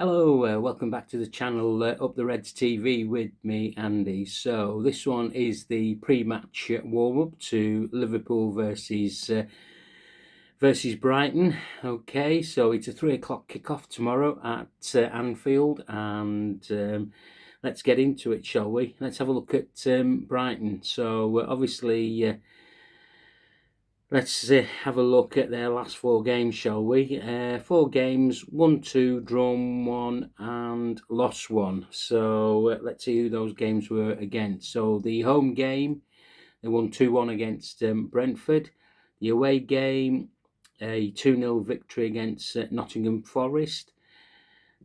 Hello, welcome back to the channel Up the Reds TV with me, Andy. So this one is the pre-match warm-up to Liverpool versus Brighton. Okay, so it's a 3 o'clock kickoff tomorrow at Anfield, and let's get into it, shall we? Let's have a look at Brighton. So obviously. Let's have a look at their last 4 games, shall we? 4 games, won 2, drawn 1, and lost 1. So let's see who those games were against. So the home game, they won 2-1 against Brentford. The away game, a 2-0 victory against Nottingham Forest.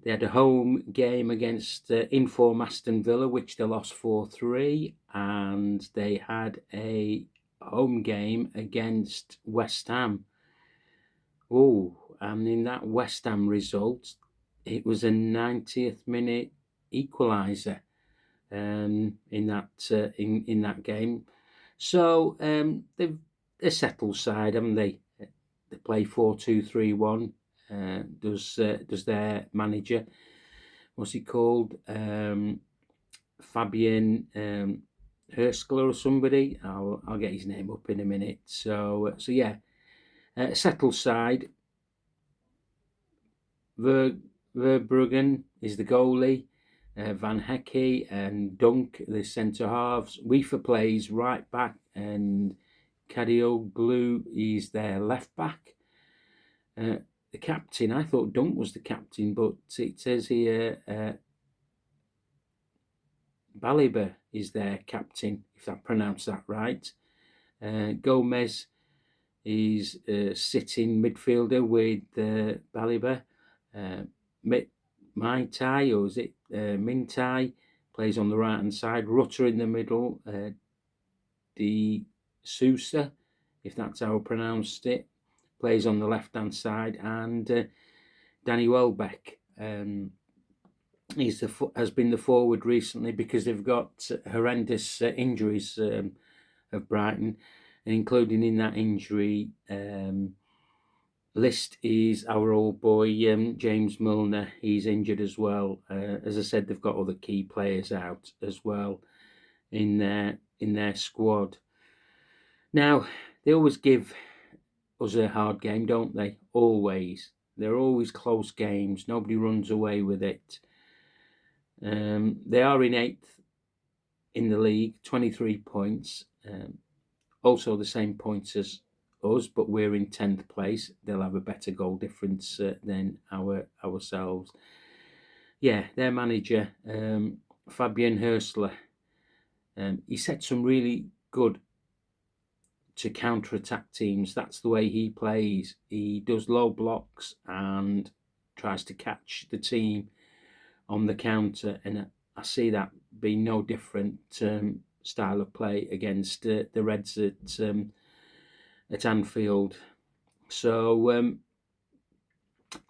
They had a home game against inform Aston Villa, which they lost 4-3. And they had a home game against West Ham. Oh, and in that West Ham result, it was a 90th minute equaliser in that game. So they're a settled side, haven't they? They play 4-2-3-1. Does their manager, what's he called? Fabian Herskler or somebody. I'll get his name up in a minute. So yeah, settled side. Verbruggen is the goalie. Van Hecke and Dunk, the centre halves. Weaver plays right back, and Kadioglu is their left back. The captain, I thought Dunk was the captain, but it says here Baliba is their captain, if I pronounce that right. Gomez is sitting midfielder with Baliba. Maitai, or is it Mintai, plays on the right hand side. Rutter in the middle. De Sousa, if that's how I pronounced it, plays on the left hand side. And Danny Welbeck has been the forward recently because they've got horrendous injuries of Brighton, and including in that injury list is our old boy James Milner. He's injured as well. As I said, they've got other key players out as well in their squad. Now, they always give us a hard game, don't they? Always. They're always close games. Nobody runs away with it. They are in 8th in the league, 23 points. Also the same points as us, but we're in 10th place. They'll have a better goal difference than ourselves. Yeah, their manager, Fabian Herskler, he set some really good to counter-attack teams. That's the way he plays. He does low blocks and tries to catch the team on the counter, and I see that being no different style of play against the Reds at Anfield. So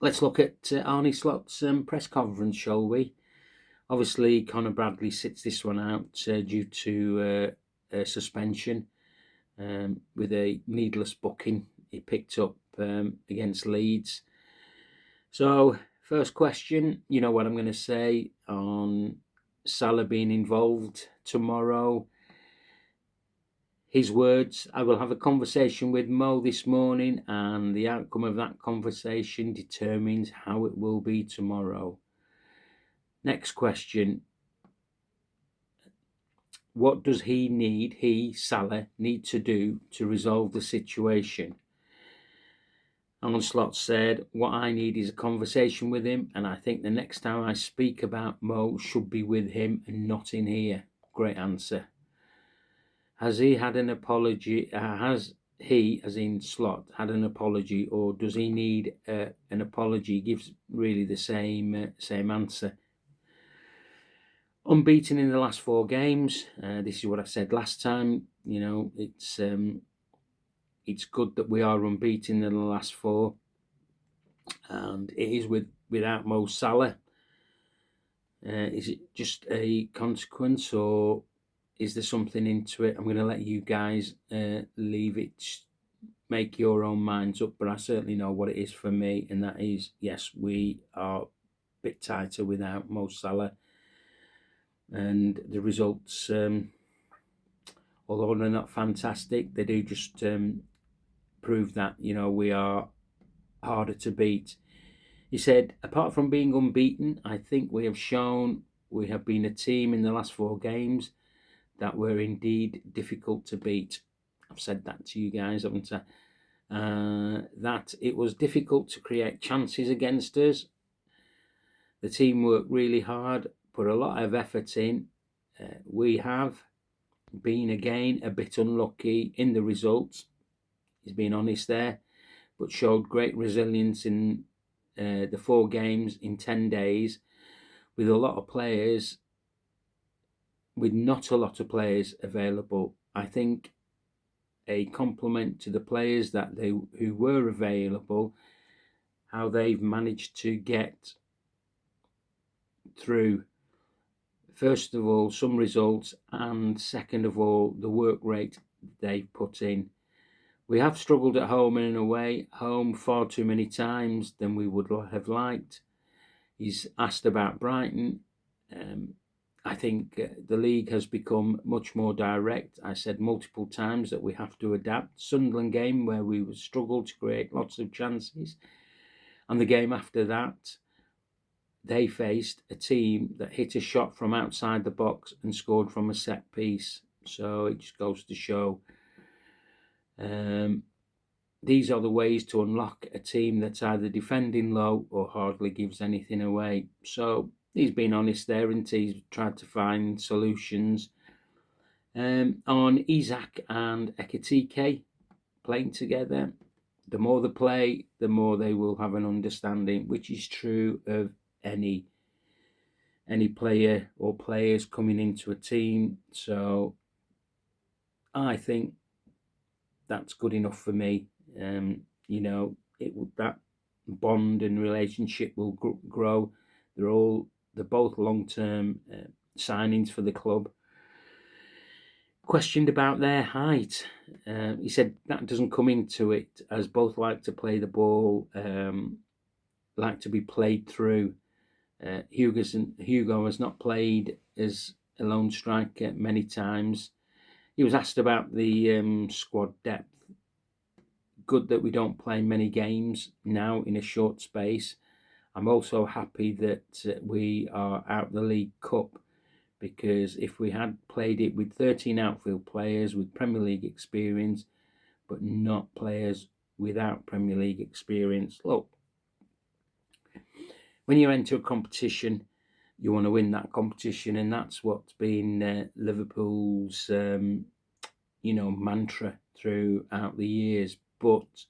let's look at Arne Slot's press conference, shall we? Obviously, Conor Bradley sits this one out due to a suspension with a needless booking he picked up against Leeds. So, first question, you know what I'm going to say on Salah being involved tomorrow. His words: I will have a conversation with Mo this morning, and the outcome of that conversation determines how it will be tomorrow. Next question. What does Salah, need to do to resolve the situation? Arne Slot said, what I need is a conversation with him, and I think the next time I speak about Mo should be with him and not in here. Great answer. Has he had an apology? Has he, as in Slot, had an apology, or does he need an apology? Gives really the same answer. Unbeaten in the last 4 games. This is what I said last time. You know, it's good that we are unbeaten in the last 4, and it is without Mo Salah. Is it just a consequence, or is there something into it? I'm going to let you guys leave it, make your own minds up, but I certainly know what it is for me, and that is, yes, we are bit tighter without Mo Salah. And the results, although they're not fantastic, they do just prove that, we are harder to beat. He said, apart from being unbeaten, I think we have shown we have been a team in the last 4 games that were indeed difficult to beat. I've said that to you guys, haven't I? That it was difficult to create chances against us. The team worked really hard, put a lot of effort in. We have been again a bit unlucky in the results. He's been honest there, but showed great resilience in the 4 games in 10 days with a lot of players, with not a lot of players available. I think a compliment to the players who were available, how they've managed to get through, first of all, some results, and second of all, the work rate they've put in. We have struggled at home and away, home far too many times than we would have liked. He's asked about Brighton. I think the league has become much more direct. I said multiple times that we have to adapt. Sunderland game where we struggled to create lots of chances. And the game after that, they faced a team that hit a shot from outside the box and scored from a set piece. So it just goes to show these are the ways to unlock a team that's either defending low or hardly gives anything away. So he's been honest there, and he's tried to find solutions. On Isak and Ekitike playing together, the more they play, the more they will have an understanding, which is true of any player or players coming into a team. So I think that's good enough for me. That bond and relationship will grow. They're both long-term signings for the club. Questioned about their height, he said that doesn't come into it, as both like to play the ball, like to be played through. Hugo has not played as a lone striker many times. He was asked about the squad depth. Good that we don't play many games now in a short space. I'm also happy that we are out the League Cup, because if we had played it with 13 outfield players with Premier League experience, but not players without Premier League experience, look, when you enter a competition, you want to win that competition, and that's what's been Liverpool's, mantra throughout the years. But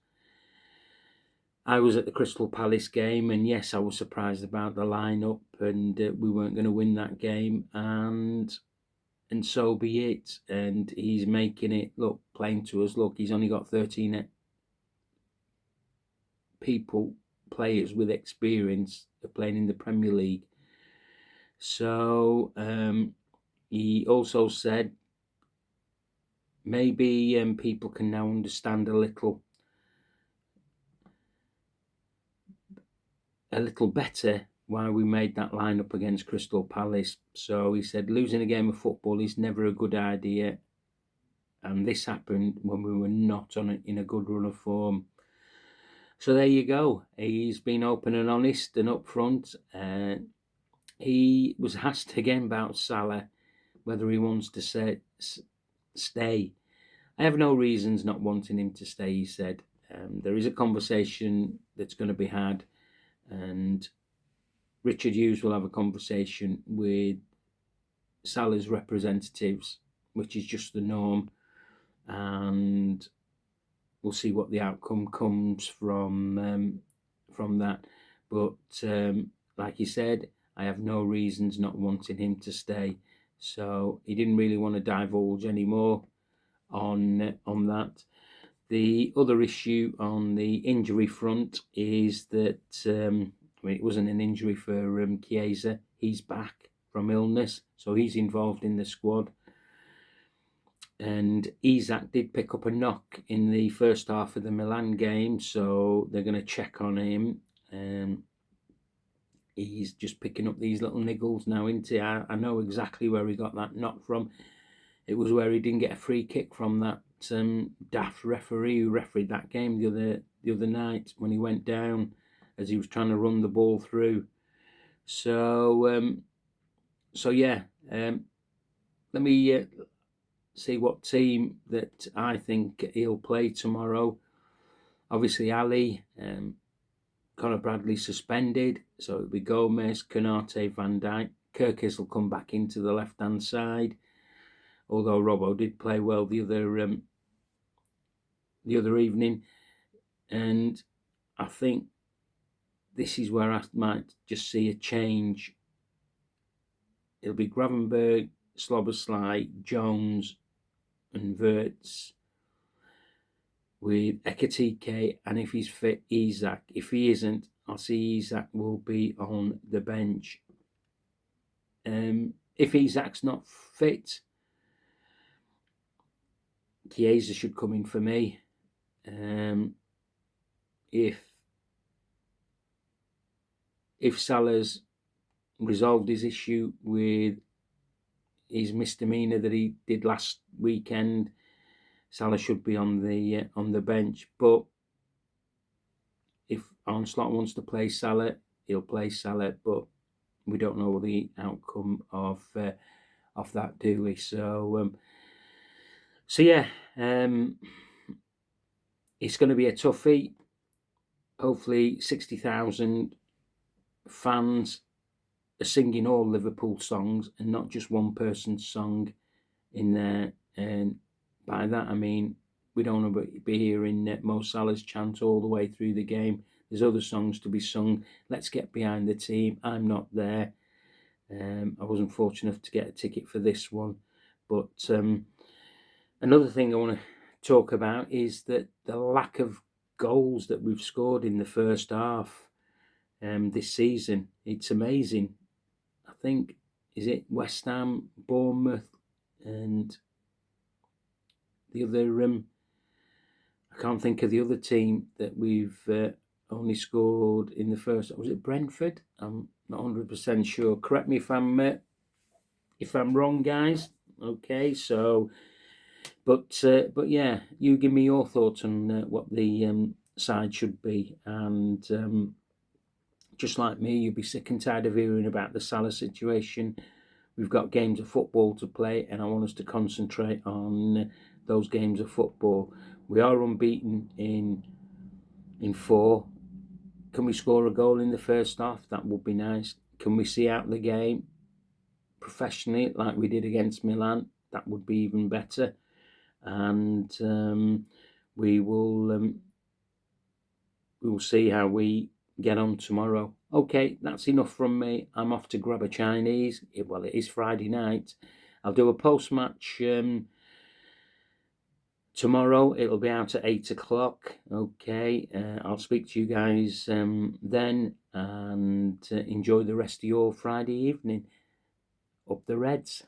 I was at the Crystal Palace game, and yes, I was surprised about the lineup, and we weren't going to win that game, and so be it. And he's making it look plain to us. Look, he's only got 13 players with experience of playing in the Premier League. So he also said maybe people can now understand a little better why we made that lineup against Crystal Palace. So he said losing a game of football is never a good idea, and this happened when we were not in a good run of form. So there you go. He's been open and honest and upfront. He was asked again about Salah, whether he wants to stay. I have no reasons not wanting him to stay, he said. There is a conversation that's going to be had, and Richard Hughes will have a conversation with Salah's representatives, which is just the norm, and we'll see what the outcome comes from that. But like he said, I have no reasons not wanting him to stay. So he didn't really want to divulge any more on that. The other issue on the injury front is that it wasn't an injury for Chiesa. He's back from illness, so he's involved in the squad. And Isak did pick up a knock in the first half of the Milan game, so they're going to check on him. he's just picking up these little niggles now, isn't he? I know exactly where he got that knock from. It was where he didn't get a free kick from that daft referee who refereed that game the other night when he went down as he was trying to run the ball through. So yeah, let me see what team that I think he'll play tomorrow. Obviously, Ali, Conor Bradley suspended, so it'll be Gomez, Konate, Van Dijk. Kirkis will come back into the left-hand side, although Robbo did play well the other evening. And I think this is where I might just see a change. It'll be Gravenberg, Szoboszlai, Jones and Wirtz, with Ekitike, and if he's fit, Isak. If he isn't, I'll see Isak will be on the bench. If Isak's not fit, Chiesa should come in for me. If Salah's resolved his issue with his misdemeanor that he did last weekend, Salah should be on the bench. But if Arne Slot wants to play Salah, he'll play Salah. But we don't know the outcome of that, do we? So yeah, it's going to be a toughie. Hopefully, 60,000 fans are singing all Liverpool songs and not just one person's song in there. And by that I mean we don't want to be hearing Mo Salah's chant all the way through the game. There's other songs to be sung. Let's get behind the team. I'm not there. I wasn't fortunate enough to get a ticket for this one. But another thing I want to talk about is that the lack of goals that we've scored in the first half this season. It's amazing. I think, is it West Ham, Bournemouth, and the other, I can't think of the other team that we've only scored in the first. Was it Brentford? I'm not 100% sure. Correct me if I'm wrong, guys. Okay, so, but yeah, you give me your thoughts on what the side should be, and just like me, you'll be sick and tired of hearing about the Salah situation. We've got games of football to play, and I want us to concentrate on those games of football. We are unbeaten in 4. Can we score a goal in the first half? That would be nice. Can we see out the game professionally like we did against Milan? That would be even better. And we will see how we get on tomorrow. Okay, that's enough from me. I'm off to grab a Chinese. Well, it is Friday night. I'll do a post-match tomorrow. It'll be out at 8 o'clock. Okay, I'll speak to you guys then, and enjoy the rest of your Friday evening. Up the Reds.